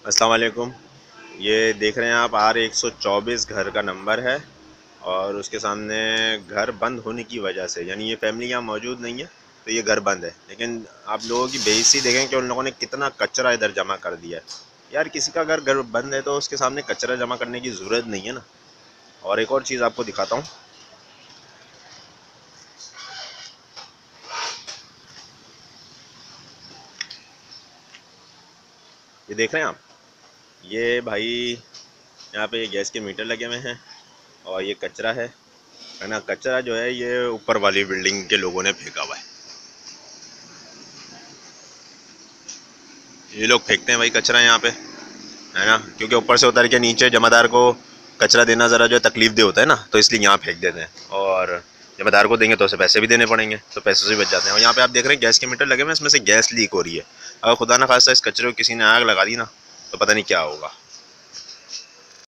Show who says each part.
Speaker 1: अस्सलाम वालेकुम। ये देख रहे हैं आप R124 घर का नंबर है और उसके सामने घर बंद होने की वजह से, यानी ये फैमिली यहाँ मौजूद नहीं है तो ये घर बंद है। लेकिन आप लोगों की बेइज्जती देखें कि उन लोगों ने कितना कचरा इधर जमा कर दिया है। यार किसी का अगर घर बंद है तो उसके सामने कचरा जमा करने की ज़रूरत नहीं है ना। और एक और चीज़ आपको दिखाता हूँ। ये देख रहे हैं आप, ये भाई यहाँ पे ये गैस के मीटर लगे हुए हैं और ये कचरा है ना। कचरा जो है ये ऊपर वाली बिल्डिंग के लोगों ने फेंका हुआ है। ये लोग फेंकते हैं भाई कचरा यहाँ पे, है ना, क्योंकि ऊपर से उतर के नीचे जमादार को कचरा देना ज़रा जो है तकलीफ दे होता है ना, तो इसलिए यहाँ फेंक देते हैं। और जमादार को देंगे तो उसे पैसे भी देने पड़ेंगे, तो पैसे से बच जाते हैं। और यहाँ पे आप देख रहे हैं गैस के मीटर लगे हुए हैं, इसमें से गैस लीक हो रही है। अगर खुदा न खास्ता इस कचरे को किसी ने आग लगा दी ना तो पता नहीं क्या होगा।